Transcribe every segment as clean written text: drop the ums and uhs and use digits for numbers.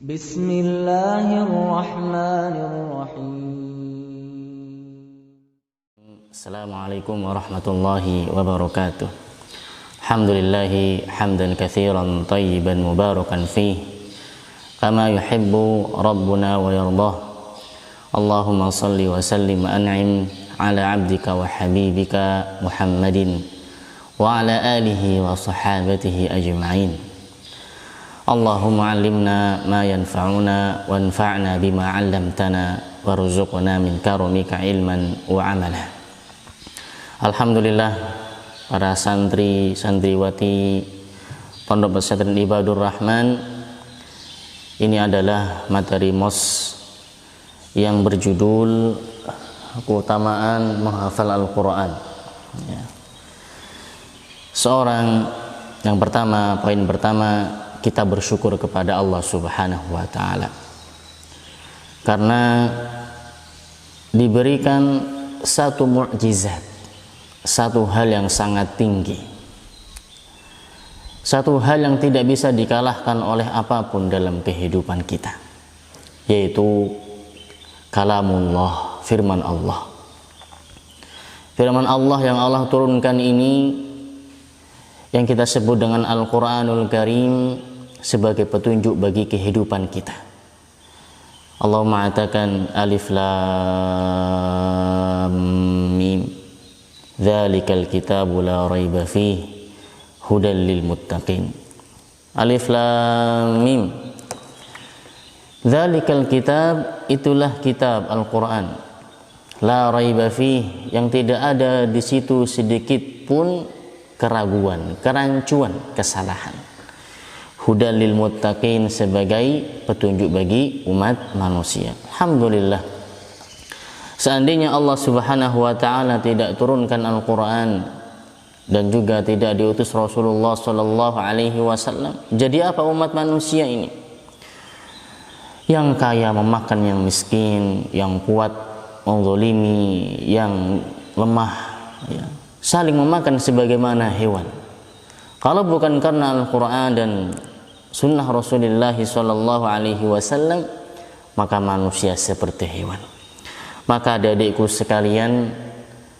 Bismillahirrahmanirrahim. Assalamualaikum warahmatullahi wabarakatuh. Alhamdulillahi hamdan katsiran tayyiban mubarakan fih kama yuhibbu rabbuna wa yardah. Allahumma salli wa sallim wa an'im ala abdika wa habibika Muhammadin wa ala alihi wa sahabatihi ajma'in. Allahumma allimna ma yanfa'una wanfa'na bima 'allamtana warzuqna min karamika ilman wa amala. Alhamdulillah, para santri santriwati Pondok Pesantren Ibadur Rahman, ini adalah materi MOS yang berjudul keutamaan menghafal Al-Quran. Poin pertama, kita bersyukur kepada Allah Subhanahu wa Ta'ala karena diberikan satu mukjizat, satu hal yang sangat tinggi, satu hal yang tidak bisa dikalahkan oleh apapun dalam kehidupan kita, yaitu kalamullah, firman Allah. Firman Allah yang Allah turunkan ini, yang kita sebut dengan Al-Quranul Karim, sebagai petunjuk bagi kehidupan kita. Allah mengatakan alif lam mim dzalikal kitabu la raiba fihi hudal lil muttaqin. Alif lam mim, dzalikal kitab, itulah kitab Al-Quran, la raiba fihi, yang tidak ada di situ sedikit pun keraguan, kerancuan, kesalahan. Hudal lil muttaqin, sebagai petunjuk bagi umat manusia. Alhamdulillah, seandainya Allah Subhanahu wa Ta'ala tidak turunkan Al-Quran dan juga tidak diutus Rasulullah Sallallahu Alaihi Wasallam, jadi apa umat manusia ini? Yang kaya memakan yang miskin, yang kuat menzalimi yang lemah, ya, saling memakan sebagaimana hewan. Kalau bukan karena Al-Quran dan sunnah Rasulullah Sallallahu Alaihi Wasallam, maka manusia seperti hewan. Maka adik-adikku sekalian,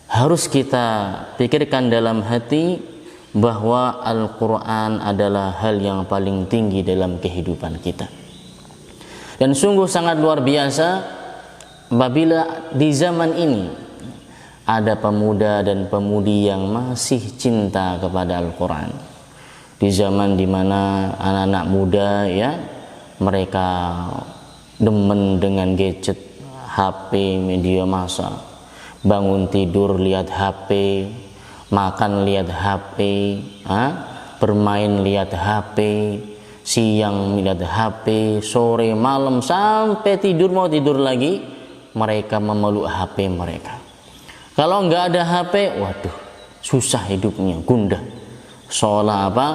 harus kita pikirkan dalam hati bahwa Al-Quran adalah hal yang paling tinggi dalam kehidupan kita. Dan sungguh sangat luar biasa apabila di zaman ini ada pemuda dan pemudi yang masih cinta kepada Al-Quran. Di zaman dimana anak-anak muda, ya, mereka demen dengan gadget, HP, media massa, bangun tidur lihat HP, makan lihat HP, bermain lihat HP, siang lihat HP, sore malam sampai tidur, mau tidur lagi mereka memeluk HP mereka. Kalau nggak ada HP, waduh, susah hidupnya, gundah. Seolah apa,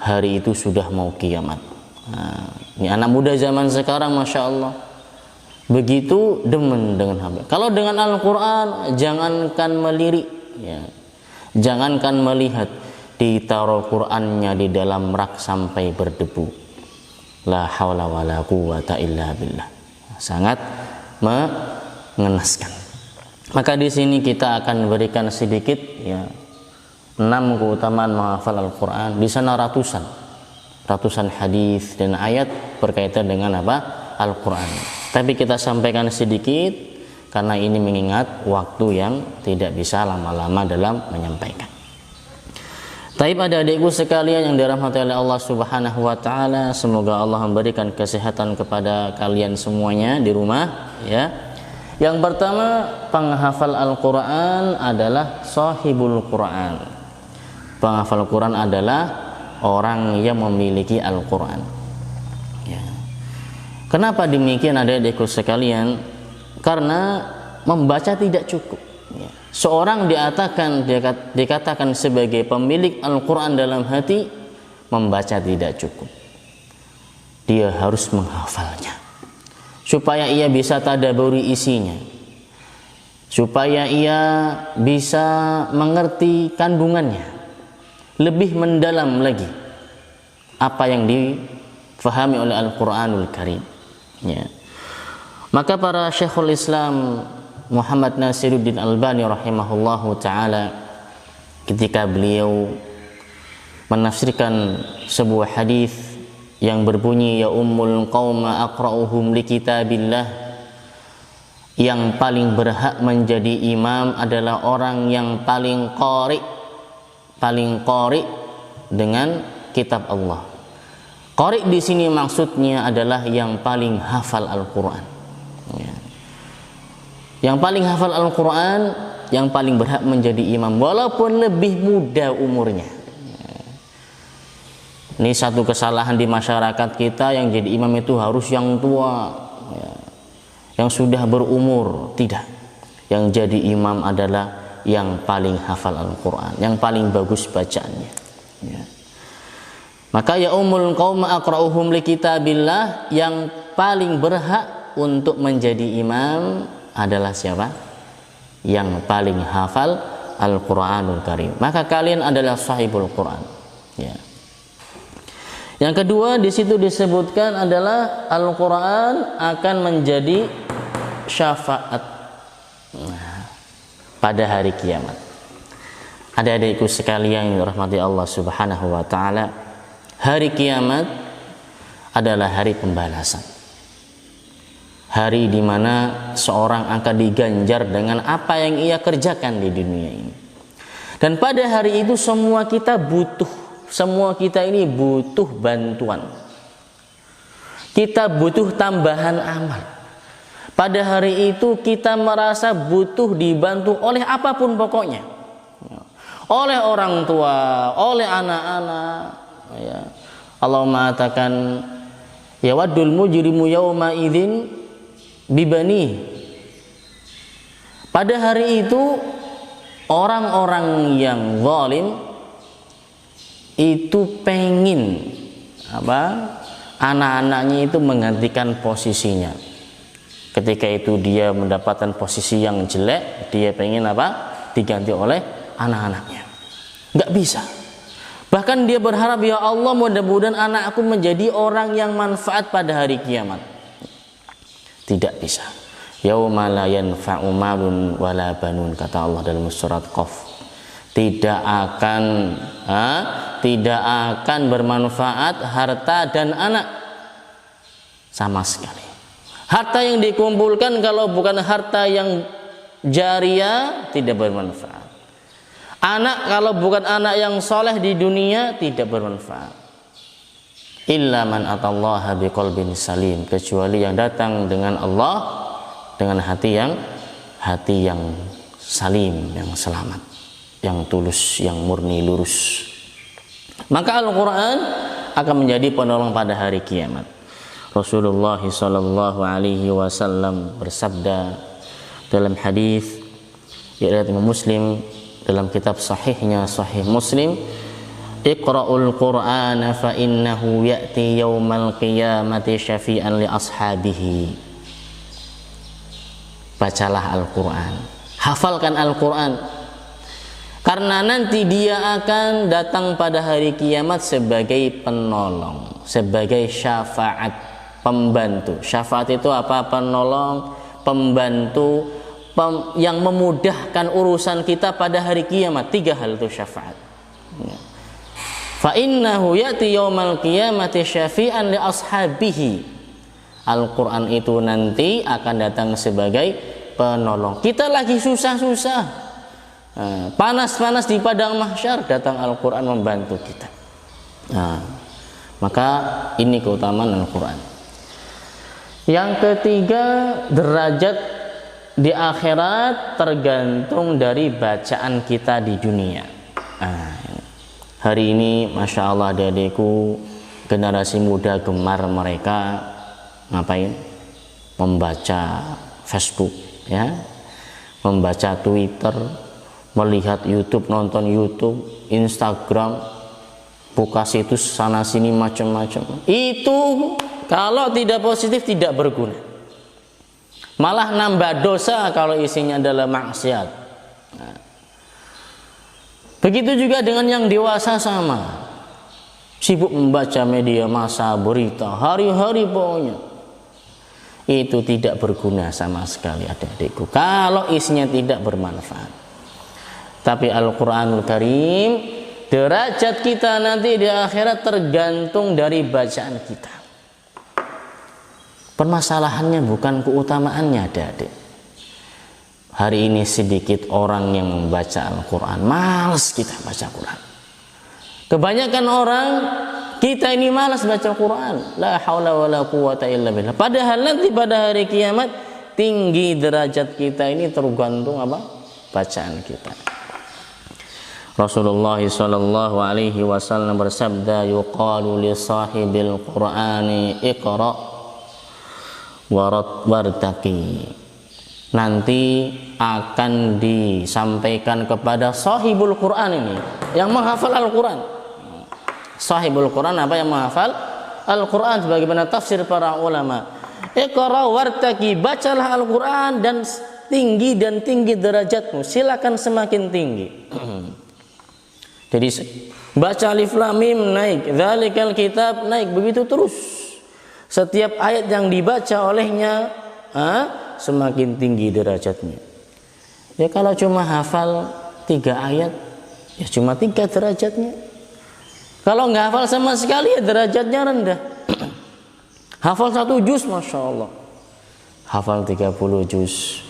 hari itu sudah mau kiamat. Nah, ini anak muda zaman sekarang, Masya Allah, begitu demen dengan HP. Kalau dengan Al-Quran, jangankan melirik, ya, jangankan melihat, ditaruh Qurannya di dalam rak sampai berdebu. La haula wa la quwata illa billah. Sangat mengenaskan. Maka di sini kita akan berikan sedikit, ya, 6 keutamaan menghafal Al-Quran. Di sana ratusan hadis dan ayat berkaitan dengan apa? Al-Quran. Tapi kita sampaikan sedikit karena ini mengingat waktu yang tidak bisa lama-lama dalam menyampaikan. Tapi pada adikku sekalian yang dirahmati oleh Allah Subhanahu wa Ta'ala, semoga Allah memberikan kesehatan kepada kalian semuanya di rumah, ya. Yang pertama, penghafal Al-Quran adalah sahibul Quran. Penghafal Quran adalah orang yang memiliki Al-Quran, ya. Kenapa demikian adik-adikku sekalian? Karena membaca tidak cukup, ya. Seorang dikatakan sebagai pemilik Al-Quran dalam hati, membaca tidak cukup. Dia harus menghafalnya supaya ia bisa tadabburi isinya, supaya ia bisa mengerti kandungannya lebih mendalam lagi apa yang difahami oleh Al-Quranul Karim. Ya. Maka para Syekhul Islam Muhammad Nasiruddin Albani rahimahullahu taala ketika beliau menafsirkan sebuah hadis yang berbunyi ya ummul qauma aqra'uhum li kitabillah, yang paling berhak menjadi imam adalah orang yang paling qari dengan kitab Allah. Qari di sini maksudnya adalah yang paling hafal Al-Qur'an. Ya. Yang paling hafal Al-Qur'an, yang paling berhak menjadi imam walaupun lebih muda umurnya. Ini satu kesalahan di masyarakat kita, yang jadi imam itu harus yang tua, ya, yang sudah berumur. Tidak. Yang jadi imam adalah yang paling hafal Al-Quran, yang paling bagus bacaannya. Ya. Maka ya ummul qauma aqra'uhum li kitabillah, yang paling berhak untuk menjadi imam adalah siapa? Yang paling hafal Al-Quranul Karim. Maka kalian adalah sahibul Quran. Ya. Yang kedua di situ disebutkan adalah Al-Quran akan menjadi syafaat pada hari kiamat. Adik-adikku sekalian yang dirahmati Allah Subhanahu wa taala, hari kiamat adalah hari pembalasan. Hari di mana seorang akan diganjar dengan apa yang ia kerjakan di dunia ini. Dan pada hari itu semua kita ini butuh bantuan. Kita butuh tambahan amal. Pada hari itu kita merasa butuh dibantu oleh apapun pokoknya. Oleh orang tua, oleh anak-anak. Ya. Allah mengatakan, yawaddul mujrimu yawma idzin bibani. Pada hari itu orang-orang yang zalim itu pengen anak-anaknya itu menggantikan posisinya. Ketika itu dia mendapatkan posisi yang jelek, dia pengen diganti oleh anak-anaknya. Nggak bisa. Bahkan dia berharap, ya Allah, mudah-mudahan anakku menjadi orang yang manfaat pada hari kiamat. Tidak bisa. Yauma la yanfa'u malun wala banun, kata Allah dalam surat Qaf. Tidak akan bermanfaat harta dan anak sama sekali. Harta yang dikumpulkan kalau bukan harta yang jariah tidak bermanfaat. Anak kalau bukan anak yang soleh di dunia tidak bermanfaat. Illa man atallaha biqalbin salim, kecuali yang datang dengan Allah dengan hati yang salim, yang selamat, yang tulus, yang murni, lurus. Maka Al-Quran akan menjadi penolong pada hari kiamat. Rasulullah sallallahu alaihi wasallam bersabda dalam hadis riwayat Imam Muslim dalam kitab sahihnya, Sahih Muslim, Iqra'ul Qur'ana fa innahu ya'ti yaumal qiyamati syafi'an li ashabihi. Bacalah Al-Quran, hafalkan Al-Quran, karena nanti dia akan datang pada hari kiamat sebagai penolong, sebagai syafaat, pembantu. Syafaat itu apa? Penolong, pembantu, yang memudahkan urusan kita pada hari kiamat. 3 hal itu syafaat. Fa innahu ya'ti yaumal qiyamati syafi'an li ashabihi. Al-Quran itu nanti akan datang sebagai penolong. Kita lagi susah-susah, panas-panas di padang mahsyar, datang Al-Quran membantu kita. Maka ini keutamaan Al-Quran. Yang ketiga, derajat di akhirat tergantung dari bacaan kita di dunia. Hari ini Masya Allah adik-adikku, generasi muda gemar mereka ngapain? Membaca Facebook, ya, membaca Twitter, melihat YouTube, nonton YouTube, Instagram, buka situs sana sini macam-macam. Itu kalau tidak positif tidak berguna, malah nambah dosa kalau isinya adalah maksiat. Begitu juga dengan yang dewasa, sama sibuk membaca media massa, berita hari-hari pokoknya. itu tidak berguna sama sekali adik-adikku kalau isinya tidak bermanfaat. Tapi Al-Quranul Karim, derajat kita nanti di akhirat tergantung dari bacaan kita. Permasalahannya bukan keutamaannya adik-adik. Hari ini sedikit orang yang membaca Al-Quran, malas kita baca Quran. Kebanyakan orang kita ini malas baca Quran. La haula wala quwata illa billah. Padahal nanti pada hari kiamat tinggi derajat kita ini tergantung apa? Bacaan kita. Rasulullah sallallahu alaihi wasallam bersabda, yuqalu li sahibil Qur'ani iqra wartaqi. Nanti akan disampaikan kepada sahibul Quran ini yang menghafal Al-Quran. Sahibul Quran apa? Yang menghafal Al-Quran, sebagaimana tafsir para ulama. Iqra wartaqi, bacalah Al-Quran dan tinggi derajatmu, silakan semakin tinggi. Jadi baca alif lam mim naik, dzalikal kitab naik, begitu terus. Setiap ayat yang dibaca olehnya semakin tinggi derajatnya. Ya kalau cuma hafal 3 ayat, ya cuma 3 derajatnya. Kalau nggak hafal sama sekali, ya derajatnya rendah. Hafal 1 juz, masya Allah. Hafal 30 juz,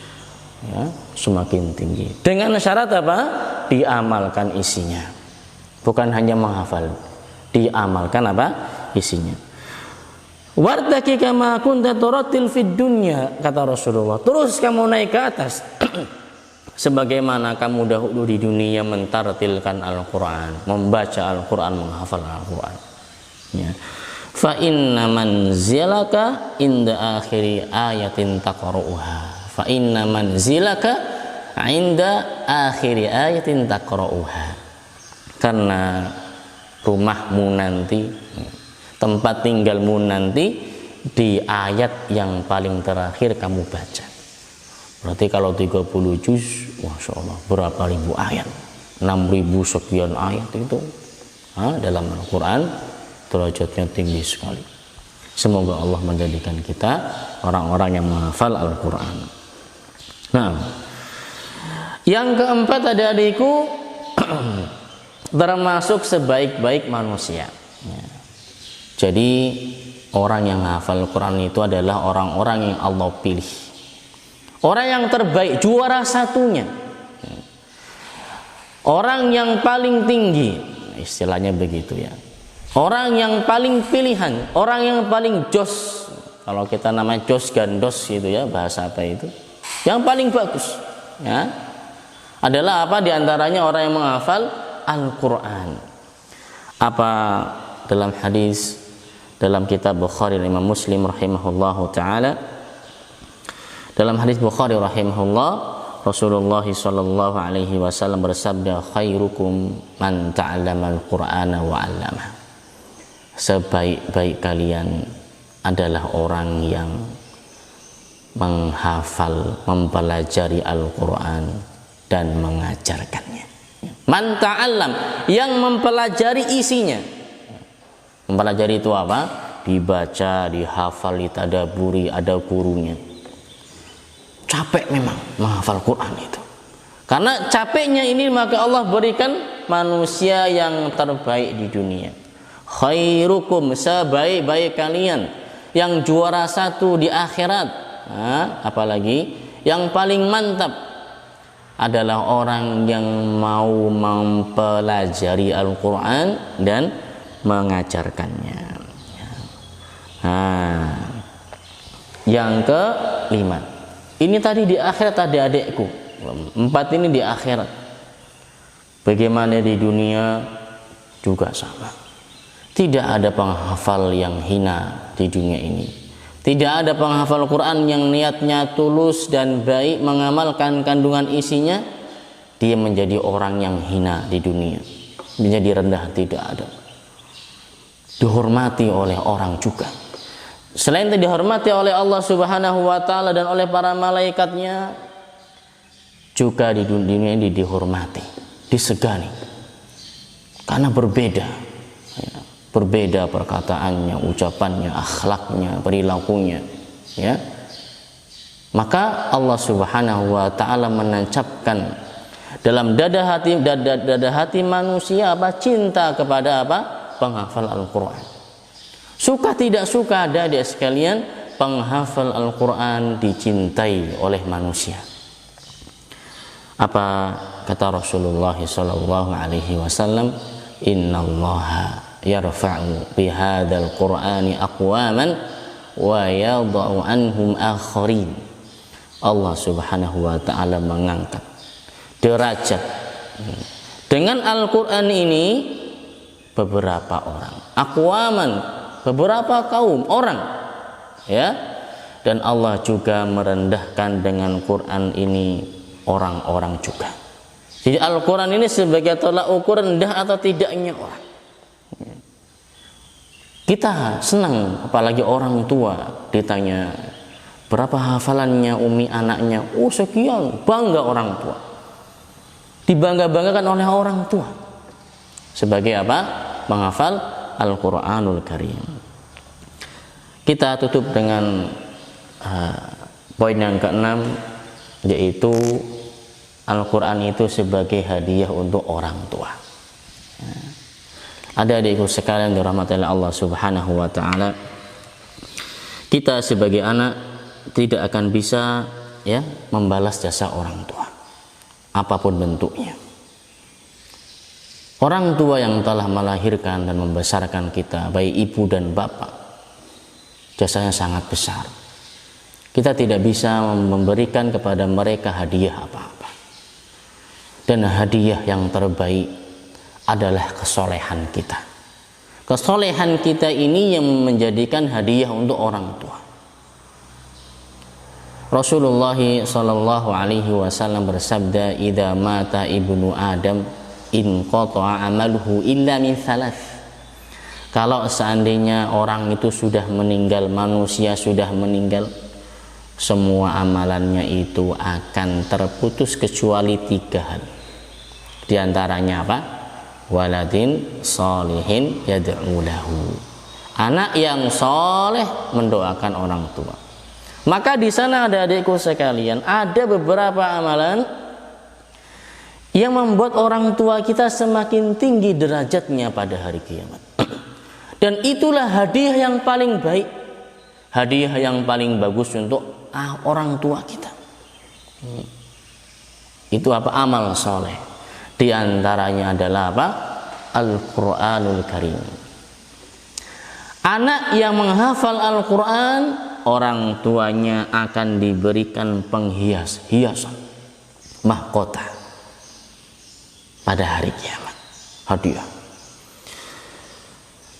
ya semakin tinggi. Dengan syarat apa? Diamalkan isinya. Bukan hanya menghafal, diamalkan apa? Isinya. Wartaqi kama kunta turattil fid dunya, kata Rasulullah. Terus kamu naik ke atas sebagaimana kamu dahulu di dunia mentartilkan Al-Quran, membaca Al-Quran, menghafal Al-Quran. Ya. Fa inna manzilaka inda akhiri ayatin taqra'uha. Fa inna manzilaka inda akhiri ayatin taqra'uha. Karena rumahmu nanti, tempat tinggalmu nanti di ayat yang paling terakhir kamu baca. Berarti kalau 30 juz, masya Allah, berapa ribu ayat? 6.000 sekian ayat itu dalam Al-Quran, derajatnya tinggi sekali. Semoga Allah menjadikan kita orang-orang yang menghafal Al-Quran. Nah, yang keempat adik-adikku, termasuk sebaik-baik manusia. Ya. Jadi orang yang hafal Quran itu adalah orang-orang yang Allah pilih. Orang yang terbaik, juara satunya. Orang yang paling tinggi, istilahnya begitu ya. Orang yang paling pilihan, orang yang paling jos. Kalau kita namanya jos gandos gitu ya, bahasa apa itu? Yang paling bagus, ya. Adalah apa? Di antaranya orang yang menghafal Al-Quran. Apa dalam hadis dalam kitab Bukhari Imam Muslim rahimahullahu taala, dalam hadis Bukhari rahimahullah, Rasulullah sallallahu alaihi wasallam bersabda, khairukum man ta'allama al-Qur'ana wa 'allama. Sebaik-baik kalian adalah orang yang menghafal, mempelajari Al-Quran dan mengajarkannya. Man ta'allam, yang mempelajari isinya. Mempelajari itu apa? Dibaca, dihafal, ditadaburi, ada gurunya. Capek memang menghafal Quran itu. Karena capeknya ini maka Allah berikan manusia yang terbaik di dunia. Khairukum, sebaik-baik kalian, yang juara satu di akhirat. Apalagi yang paling mantap adalah orang yang mau mempelajari Al-Quran dan mengajarkannya. Yang kelima, ini tadi di akhirat adik-adikku, 4 ini di akhirat. Bagaimana di dunia juga sama. Tidak ada penghafal yang hina di dunia ini. Tidak ada penghafal Quran yang niatnya tulus dan baik mengamalkan kandungan isinya, dia menjadi orang yang hina di dunia, menjadi rendah. Tidak ada. Dihormati oleh orang juga. Selain itu dihormati oleh Allah Subhanahu wa taala dan oleh para malaikatnya, juga di dunia ini dihormati, disegani. Karena berbeda. Berbeda perkataannya, ucapannya, akhlaknya, perilakunya, ya. Maka Allah Subhanahu wa taala menancapkan dalam dada hati manusia apa? Cinta kepada apa? Penghafal Al-Qur'an. Suka tidak suka adik-adik sekalian, penghafal Al-Qur'an dicintai oleh manusia. Apa kata Rasulullah sallallahu alaihi wasallam? Innallaha yarfa'u bihadzal qur'ani aqwaman wa yadh'u anhum akharin. Allah Subhanahu wa taala mengangkat derajat dengan Al-Qur'an ini beberapa orang, aqwaman, beberapa kaum orang, ya. Dan Allah juga merendahkan dengan Quran ini orang-orang juga. Jadi Al-Quran ini sebagai tolak ukur rendah atau tidaknya orang. Kita senang, apalagi orang tua ditanya berapa hafalannya umi anaknya, oh sekian, bangga orang tua, dibangga-banggakan oleh orang tua sebagai apa? Menghafal Al-Quranul Karim. Kita tutup dengan poin yang keenam, yaitu Al-Quran itu sebagai hadiah untuk orang tua. Adik-adikku sekalian dirahmati Allah Subhanahu wa taala, kita sebagai anak tidak akan bisa ya membalas jasa orang tua apapun bentuknya. Orang tua yang telah melahirkan dan membesarkan kita, baik ibu dan bapak, jasanya sangat besar. Kita tidak bisa memberikan kepada mereka hadiah apa-apa. Dan hadiah yang terbaik adalah kesolehan kita. Kesolehan kita ini yang menjadikan hadiah untuk orang tua. Rasulullah sallallahu alaihi wasallam bersabda, "Idza mata ibnu Adam in qata'a amaluhu illa min thalath." Kalau seandainya orang itu sudah meninggal, manusia sudah meninggal, semua amalannya itu akan terputus kecuali 3 hal. Di antaranya apa? Waladin sholihin yad'u lahu. Anak yang soleh mendoakan orang tua. Maka di sana ada adikku sekalian, ada beberapa amalan yang membuat orang tua kita semakin tinggi derajatnya pada hari kiamat. Dan itulah hadiah yang paling baik, hadiah yang paling bagus untuk orang tua kita. Itu apa? Amal soleh. Di antaranya adalah apa? Al-Quranul Karim. Anak yang menghafal Al-Quran, orang tuanya akan diberikan hiasan mahkota pada hari kiamat, hadiah.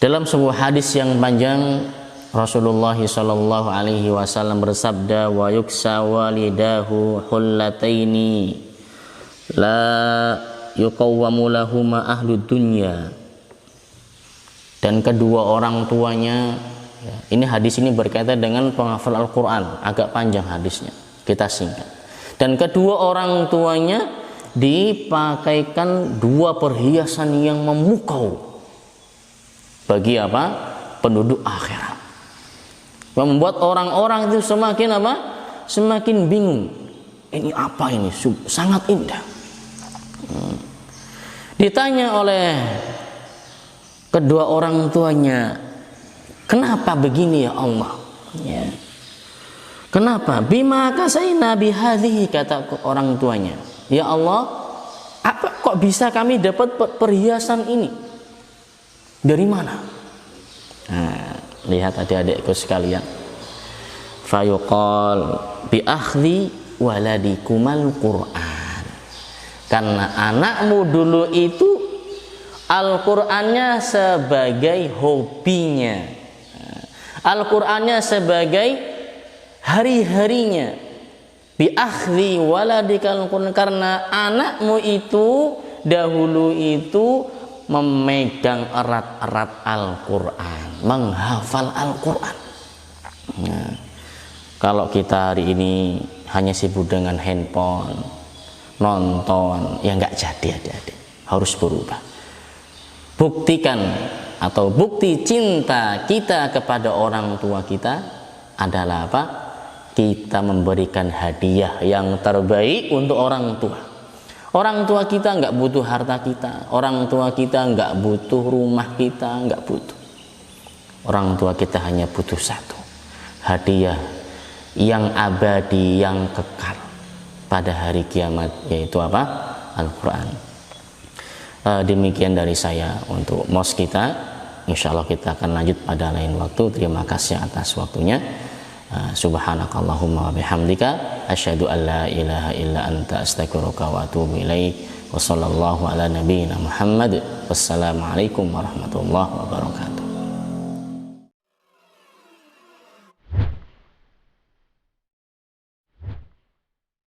Dalam sebuah hadis yang panjang, Rasulullah sallallahu alaihi wasallam bersabda, wa yuksa walidahu hullataini la yuqawwamu lahuma ahlud dunya. Dan kedua orang tuanya, ini hadis ini berkaitan dengan penghafal Al-Quran, agak panjang hadisnya, kita singkat. Dan kedua orang tuanya dipakaikan 2 perhiasan yang memukau bagi apa? Penduduk akhirat. Membuat orang-orang itu semakin apa? Semakin bingung. Ini apa ini? Sangat indah. Ditanya oleh kedua orang tuanya, kenapa begini ya Allah? Ya. Kenapa? Bima kasaina bihadhihi, kata orang tuanya. Ya Allah, apa kok bisa kami dapat perhiasan ini? Dari mana? Nah, lihat adik-adikku sekalian. Fayuqal bi akhdhi waladikumal Qur'an. Karena anakmu dulu itu Al-Qur'annya sebagai hobinya, Al-Qur'annya sebagai hari-harinya. Bi akhdhi waladikal Qur'an, karena anakmu itu dahulu itu memegang erat-erat Al-Quran, menghafal Al-Quran. Nah, kalau kita hari ini hanya sibuk dengan handphone, nonton, ya nggak jadi adik-adik, harus berubah. Buktikan atau bukti cinta kita kepada orang tua kita adalah apa? kita memberikan hadiah yang terbaik untuk orang tua. Orang tua kita nggak butuh harta kita, orang tua kita nggak butuh rumah kita, nggak butuh. Orang tua kita hanya butuh satu, hadiah yang abadi, yang kekal pada hari kiamat, yaitu apa? Al-Quran. Demikian dari saya untuk MOS kita. Insya Allah kita akan lanjut pada lain waktu. Terima kasih atas waktunya. Subhanakallahumma wa bihamdika asyhadu an la ilaha illa anta astaghfiruka wa atubu ilaik. Wassallallahu ala nabiyyina Muhammad. Wassalamualaikum warahmatullahi wabarakatuh.